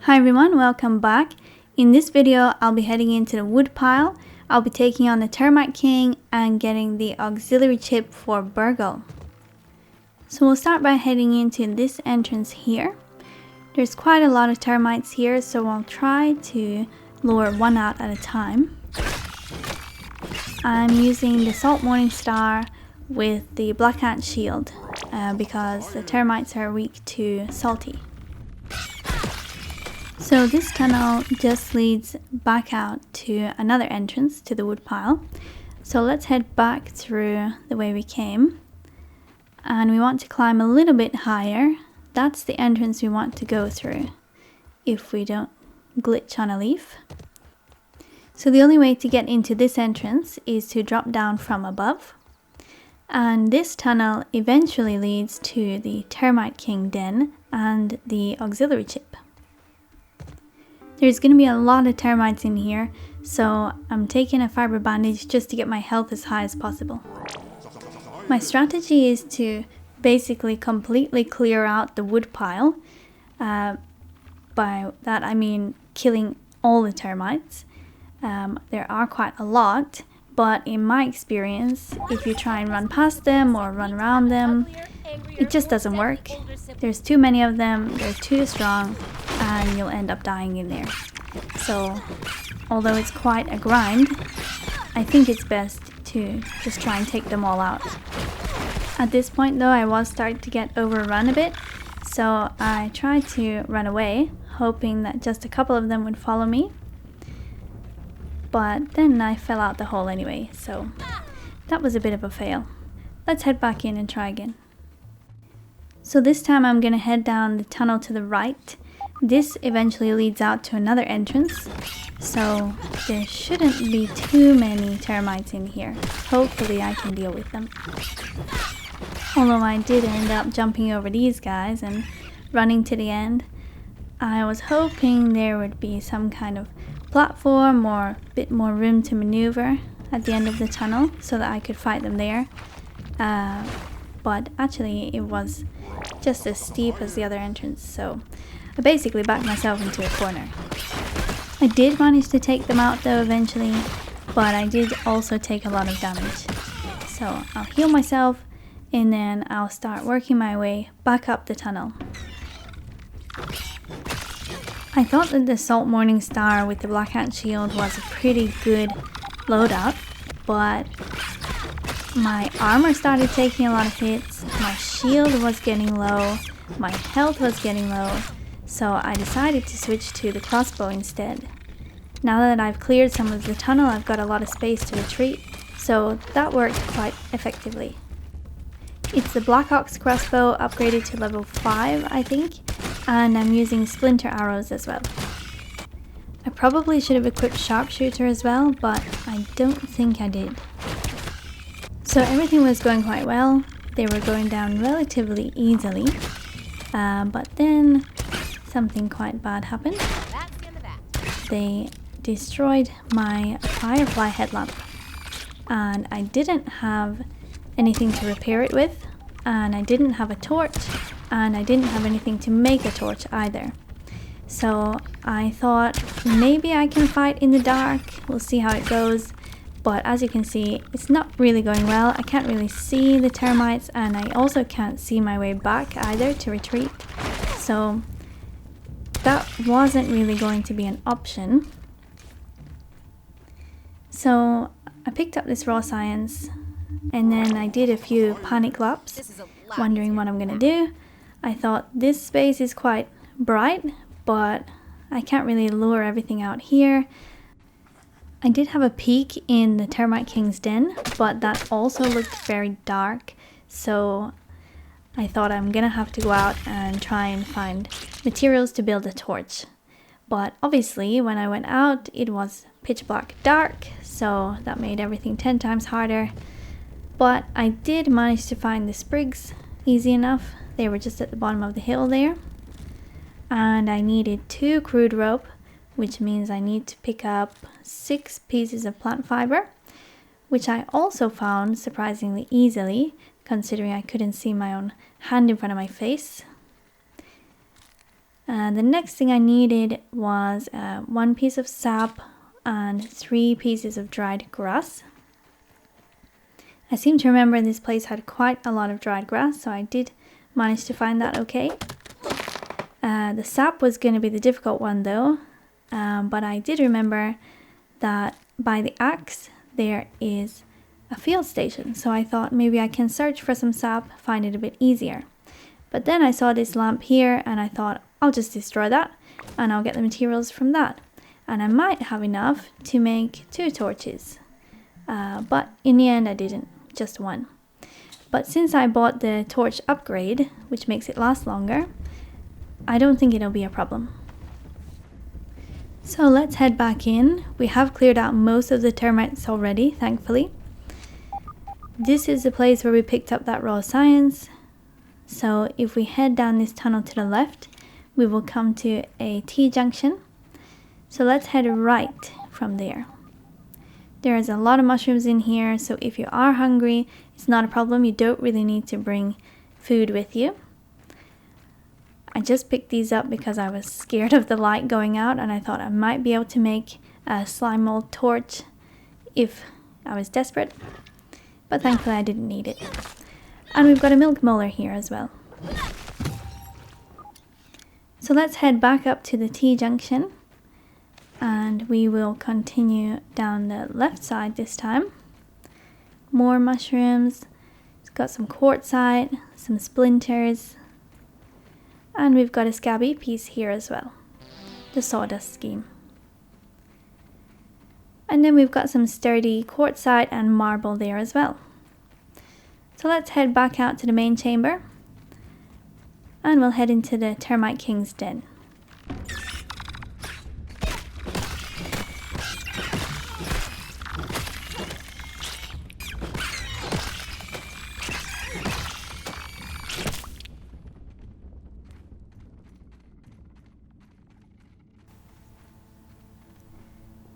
Hi everyone, welcome back. In this video, I'll be heading into the Woodpile. I'll be taking on the Termite King and getting the auxiliary chip for Burgl. So we'll start by heading into this entrance here. There's quite a lot of termites here, so I'll try to lure one out at a time. I'm using the Salt Morning Star with the Black Ant Shield because the termites are weak to salty. So this tunnel just leads back out to another entrance to the woodpile. So let's head back through the way we came. And we want to climb a little bit higher. That's the entrance we want to go through if we don't glitch on a leaf. So the only way to get into this entrance is to drop down from above. And this tunnel eventually leads to the Termite King den and the auxiliary chip. There's going to be a lot of termites in here, so I'm taking a fiber bandage just to get my health as high as possible. My strategy is to basically completely clear out the wood pile. By that I mean killing all the termites. There are quite a lot, but in my experience, if you try and run past them or run around them, it just doesn't work. There's too many of them, they're too strong, and you'll end up dying in there. So, although it's quite a grind, I think it's best to just try and take them all out. At this point though, I was starting to get overrun a bit, so I tried to run away, hoping that just a couple of them would follow me. But then I fell out the hole anyway, so that was a bit of a fail. Let's head back in and try again. So this time I'm gonna head down the tunnel to the right. This eventually leads out to another entrance, so there shouldn't be too many termites in here. Hopefully I can deal with them. Although I did end up jumping over these guys and running to the end. I was hoping there would be some kind of platform or a bit more room to maneuver at the end of the tunnel so that I could fight them there. But actually it was just as steep as the other entrance, so I basically backed myself into a corner. I did manage to take them out though eventually, but I did also take a lot of damage. So I'll heal myself and then I'll start working my way back up the tunnel. I thought that the Salt Morning Star with the Black Ant Shield was a pretty good loadout, but my armor started taking a lot of hits, my shield was getting low, my health was getting low, so I decided to switch to the crossbow instead. Now that I've cleared some of the tunnel, I've got a lot of space to retreat, so that worked quite effectively. It's the Black Ox crossbow upgraded to level 5, I think, and I'm using splinter arrows as well. I probably should have equipped sharpshooter as well, but I don't think I did. So everything was going quite well. They were going down relatively easily, but then something quite bad happened. They destroyed my firefly headlamp, and I didn't have anything to repair it with, and I didn't have a torch, and I didn't have anything to make a torch either. So I thought maybe I can fight in the dark, we'll see how it goes. But as you can see, it's not really going well. I can't really see the termites, and I also can't see my way back either to retreat. So that wasn't really going to be an option. So I picked up this raw science, and then I did a few panic laps, wondering what I'm gonna do. I thought this space is quite bright, but I can't really lure everything out here. I did have a peek in the Termite King's den, but that also looked very dark, so I thought I'm gonna have to go out and try and find materials to build a torch. But obviously when I went out it was pitch black dark, so that made everything 10 times harder. But I did manage to find the sprigs easy enough. They were just at the bottom of the hill there. And I needed 2 crude rope, which means I need to pick up 6 pieces of plant fiber, which I also found surprisingly easily, considering I couldn't see my own hand in front of my face. The next thing I needed was 1 piece of sap and 3 pieces of dried grass. I seem to remember this place had quite a lot of dried grass, so I did manage to find that okay. The sap was going to be the difficult one though, but I did remember that by the axe there is a field station, so I thought maybe I can search for some sap, find it a bit easier. But then I saw this lamp here and I thought I'll just destroy that and I'll get the materials from that. And I might have enough to make 2 torches. But in the end I didn't, just 1. But since I bought the torch upgrade, which makes it last longer, I don't think it'll be a problem. So let's head back in. We have cleared out most of the termites already, thankfully. This is the place where we picked up that raw science. So if we head down this tunnel to the left, we will come to a T-junction. So let's head right from there. There is a lot of mushrooms in here, so if you are hungry, it's not a problem. You don't really need to bring food with you. I just picked these up because I was scared of the light going out and I thought I might be able to make a slime mold torch if I was desperate. But thankfully I didn't need it. And we've got a milk molar here as well. So let's head back up to the T-junction and we will continue down the left side this time. More mushrooms, it's got some quartzite, some splinters, and we've got a SCA.B piece here as well, the sawdust scheme. And then we've got some sturdy quartzite and marble there as well. So let's head back out to the main chamber and we'll head into the Termite King's den.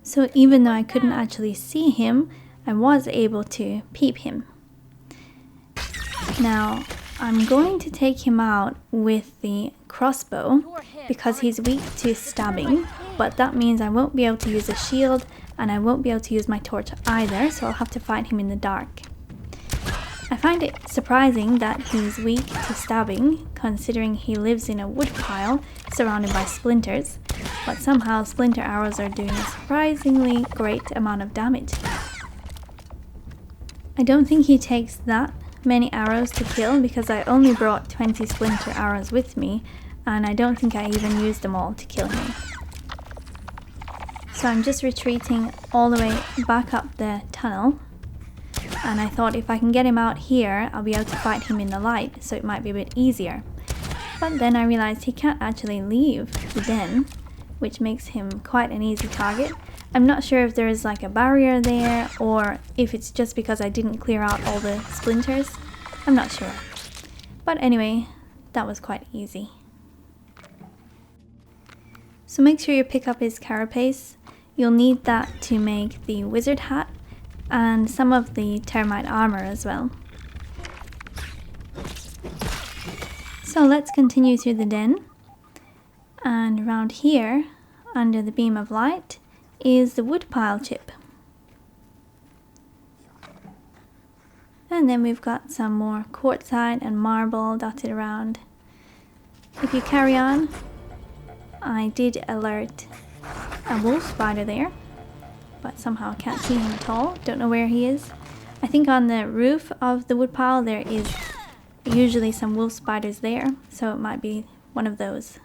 So even though I couldn't actually see him, I was able to peep him. Now, I'm going to take him out with the crossbow because he's weak to stabbing, but that means I won't be able to use a shield and I won't be able to use my torch either, so I'll have to fight him in the dark. I find it surprising that he's weak to stabbing, considering he lives in a woodpile surrounded by splinters, but somehow splinter arrows are doing a surprisingly great amount of damage. I don't think he takes that many arrows to kill because I only brought 20 splinter arrows with me and I don't think I even used them all to kill him. So I'm just retreating all the way back up the tunnel, and I thought if I can get him out here I'll be able to fight him in the light, so it might be a bit easier. But then I realized he can't actually leave the den, which makes him quite an easy target. I'm not sure if there is like a barrier there or if it's just because I didn't clear out all the splinters. I'm not sure. But anyway, that was quite easy. So make sure you pick up his carapace. You'll need that to make the wizard hat and some of the termite armor as well. So let's continue through the den. And around here, under the beam of light, is the woodpile chip. And then we've got some more quartzite and marble dotted around. If you carry on, I did alert a wolf spider there, but somehow I can't see him at all. Don't know where he is. I think on the roof of the woodpile there is usually some wolf spiders there, so it might be one of those.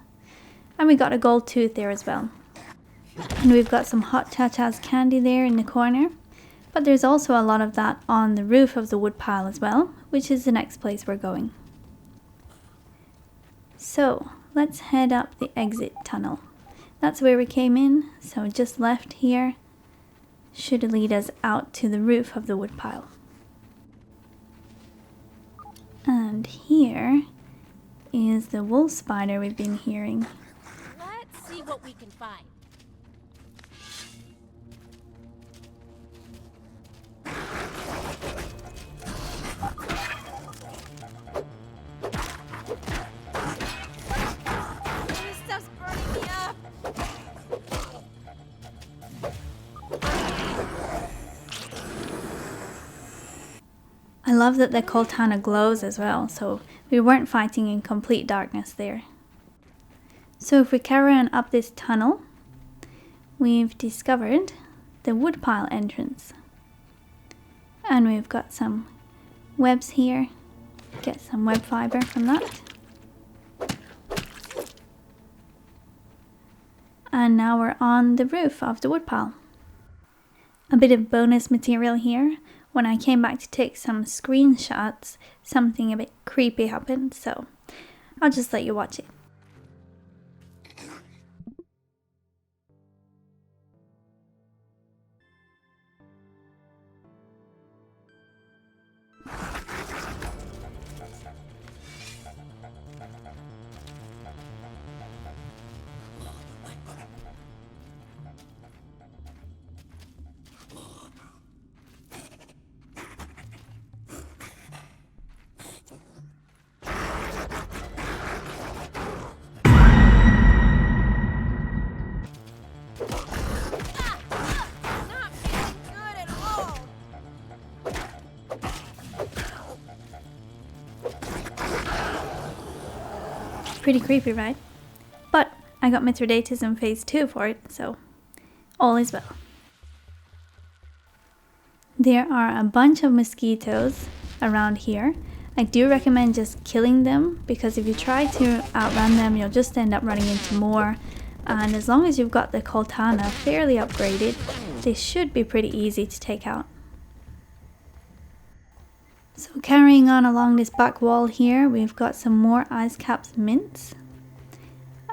And we got a gold tooth there as well. And we've got some hot cha-cha's candy there in the corner. But there's also a lot of that on the roof of the woodpile as well, which is the next place we're going. So let's head up the exit tunnel. That's where we came in, so just left here should lead us out to the roof of the woodpile. And here is the wolf spider we've been hearing. Let's see what we can find. This stuff's love that the Coltana glows as well, so we weren't fighting in complete darkness there. So if we carry on up this tunnel, we've discovered the Woodpile entrance. And we've got some webs here. Get some web fiber from that. And now we're on the roof of the woodpile. A bit of bonus material here. When I came back to take some screenshots, something a bit creepy happened, so I'll just let you watch it. Pretty creepy, right? But I got Mithridatism phase 2 for it, so all is well. There are a bunch of mosquitoes around here. I do recommend just killing them, because if you try to outrun them, you'll just end up running into more. And as long as you've got the Coltana fairly upgraded, they should be pretty easy to take out. So carrying on along this back wall here, we've got some more Ice Caps mints.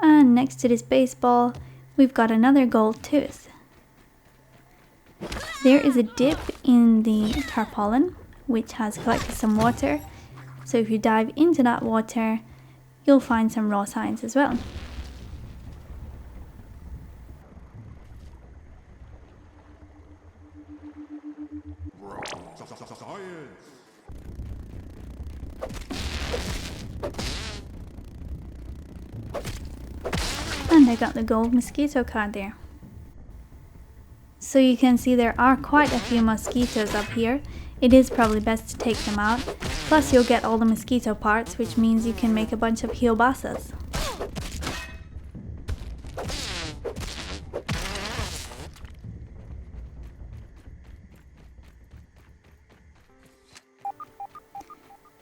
And next to this baseball, we've got another gold tooth. There is a dip in the tarpaulin, which has collected some water. So if you dive into that water, you'll find some raw signs as well. And I got the gold mosquito card there. So you can see there are quite a few mosquitoes up here. It is probably best to take them out. Plus you'll get all the mosquito parts, which means you can make a bunch of healbasas.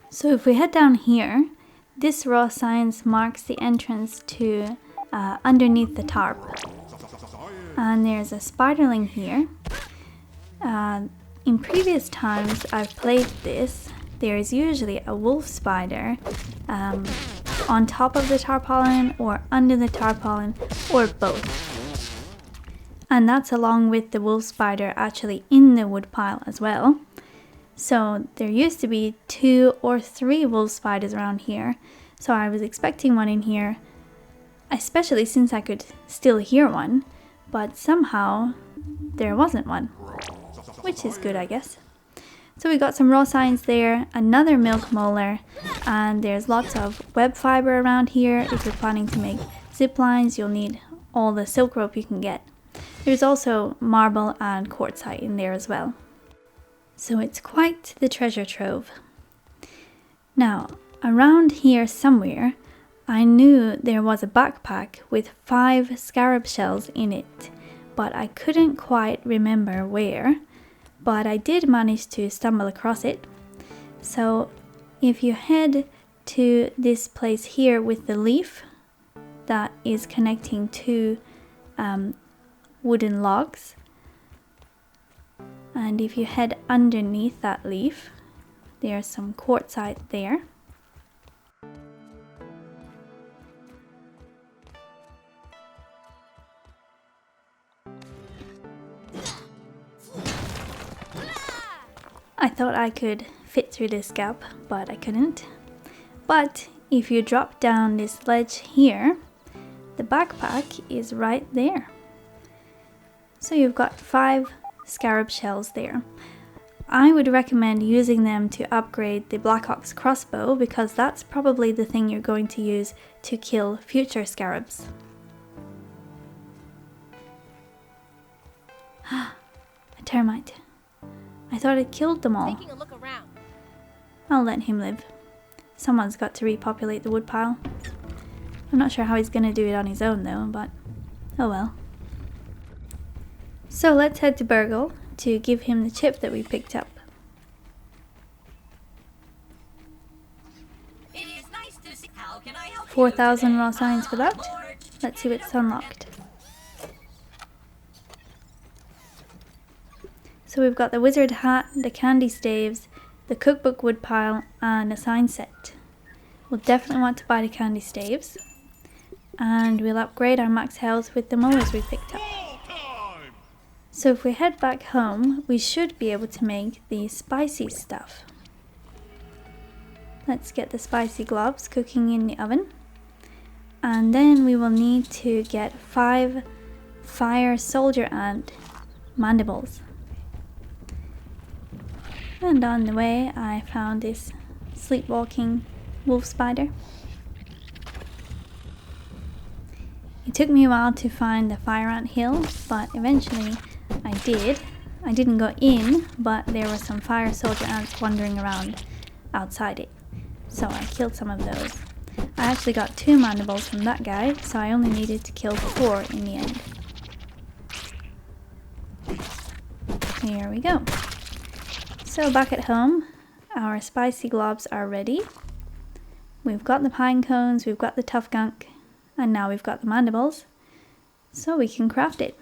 So if we head down here, this raw signs marks the entrance to underneath the tarp. And there's a spiderling here. In previous times I've played this, there is usually a wolf spider on top of the tarpaulin or under the tarpaulin, or both. And that's along with the wolf spider actually in the woodpile as well. So there used to be 2 or 3 wolf spiders around here, so I was expecting one in here, especially since I could still hear one, but somehow there wasn't one, which is good, I guess. So we got some raw signs there, another milk molar, and there's lots of web fiber around here. If you're planning to make zip lines, you'll need all the silk rope you can get. There's also marble and quartzite in there as well. So it's quite the treasure trove. Now, around here somewhere, I knew there was a backpack with 5 scarab shells in it, but I couldn't quite remember where, but I did manage to stumble across it. So if you head to this place here with the leaf that is connecting to wooden logs, and if you head underneath that leaf, there's some quartzite there. I thought I could fit through this gap, but I couldn't. But if you drop down this ledge here, the backpack is right there. So you've got 5 scarab shells there. I would recommend using them to upgrade the Black Ox crossbow, because that's probably the thing you're going to use to kill future scarabs. A termite. I thought it killed them all. Taking a look around. I'll let him live. Someone's got to repopulate the woodpile. I'm not sure how he's going to do it on his own though, but oh well. So let's head to Burgl to give him the chip that we picked up. It is nice to see. How can I help 4,000 raw signs for that. Let's see what's unlocked. So we've got the wizard hat, the candy staves, the cookbook woodpile, and a sign set. We'll definitely want to buy the candy staves. And we'll upgrade our max health with the molars we picked up. So if we head back home, we should be able to make the spicy stuff. Let's get the spicy globs cooking in the oven. And then we will need to get 5 fire soldier ant mandibles. And on the way I found this sleepwalking wolf spider. It took me a while to find the fire ant hill, but eventually I did. I didn't go in, but there were some fire soldier ants wandering around outside it. So I killed some of those. I actually got 2 mandibles from that guy, so I only needed to kill 4 in the end. Here we go. So back at home, our spicy globs are ready. We've got the pine cones, we've got the tough gunk, and now we've got the mandibles, so we can craft it.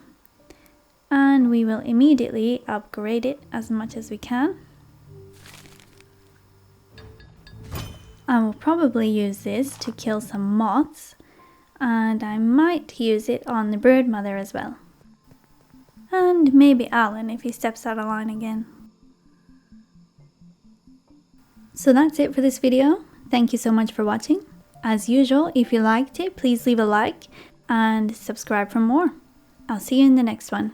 And we will immediately upgrade it as much as we can. I will probably use this to kill some moths, and I might use it on the bird mother as well. And maybe Alan if he steps out of line again. So that's it for this video. Thank you so much for watching. As usual, if you liked it, please leave a like and subscribe for more. I'll see you in the next one.